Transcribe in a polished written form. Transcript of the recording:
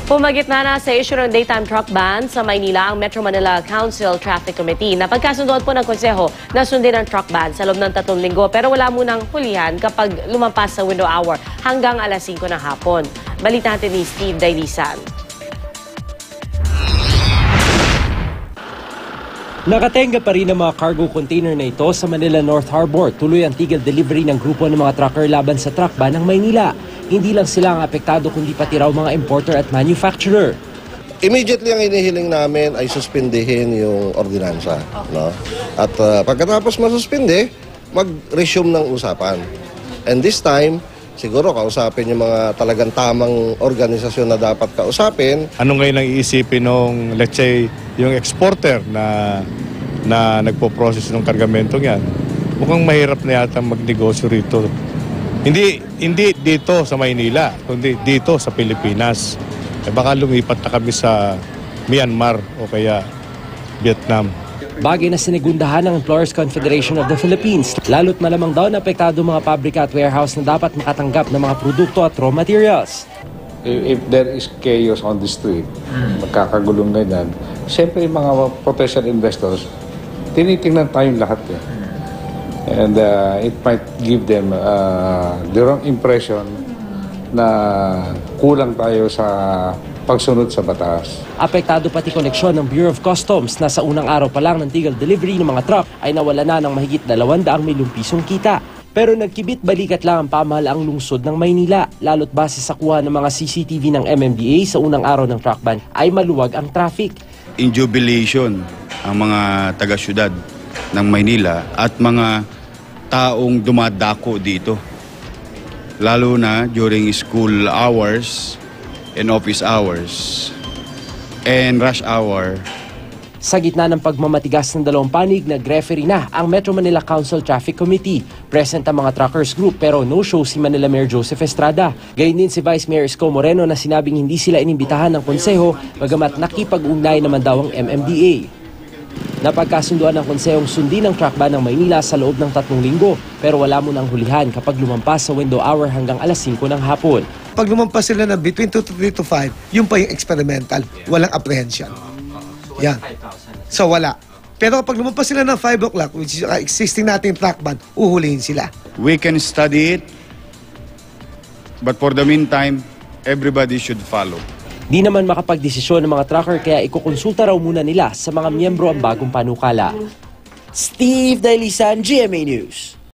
Pumagitna na sa issue ng daytime truck ban sa Maynila ang Metro Manila Council Traffic Committee. Napagkasunduan po ng konseho na sundin ang truck ban sa loob ng 3 linggo pero wala munang hulihan kapag lumampas sa window hour hanggang alas 5 ng hapon. Balita natin ni Steve Dailisan. Nakatenga pa rin ang mga cargo container na ito sa Manila North Harbor. Tuloy ang tigil delivery ng grupo ng mga trucker laban sa truck ban ng Maynila. Hindi lang sila ang apektado kundi pati raw mga importer at manufacturer. Immediately ang inihiling namin ay suspindihin yung ordinansa. No? At pagkatapos masuspindi, mag-resume ng usapan. And this time, siguro kausapin yung mga talagang tamang organisasyon na dapat kausapin. Ano ngayon ang iisipin ng, let's say, yung exporter na nagpo-process ng kargamentong yan? Mukhang mahirap na yata magnegosyo rito. Hindi dito sa Maynila, kundi dito sa Pilipinas. Baka lumipat na kami sa Myanmar o kaya Vietnam. Bagay na sinigundahan ng Employers Confederation of the Philippines. Lalo't malamang daw na apektado mga pabrika at warehouse na dapat makatanggap ng mga produkto at raw materials. If there is chaos on the street, magkakagulong ganyan, siyempre yung mga potential investors, tinitingnan tayong lahat. And it might give them the wrong impression na kulang tayo sa pagsunod sa batas. Apektado pati koneksyon ng Bureau of Customs na sa unang araw pa lang ng tigil delivery ng mga truck ay nawala na ng mahigit 200 milyong pisong kita. Pero nagkibit balikat lang ang pamahalaang lungsod ng Maynila, lalo't base sa kuha ng mga CCTV ng MMDA sa unang araw ng truck ban ay maluwag ang traffic. In jubilation ang mga taga-syudad ng Maynila at mga taong dumadako dito. Lalo na during school hours and office hours and rush hour. Sa gitna ng pagmamatigas ng dalawang panig, nag-referee na ang Metro Manila Council Traffic Committee. Present ang mga truckers group pero no-show si Manila Mayor Joseph Estrada. Gayun din si Vice Mayor Isko Moreno na sinabing hindi sila inimbitahan ng konseho bagamat nakipag-ugnay naman daw ang MMDA. Napagkasunduan ng konsehong sundin ang truck ban ng Maynila sa loob ng 3 linggo pero wala mo nang hulihan kapag lumampas sa window hour hanggang alas 5 ng hapon. Pag lumampas sila na between 2 to 5, yun pa yung experimental. Walang apprehension. Yan. So wala. Pero kapag lumampas sila ng 5 o'clock, which is existing natin truck ban, uhulihin sila. We can study it, but for the meantime, everybody should follow. Di naman makapagdesisyon ng mga trucker kaya ikukonsulta raw muna nila sa mga miyembro ang bagong panukala. Steve Dailisan, GMA News.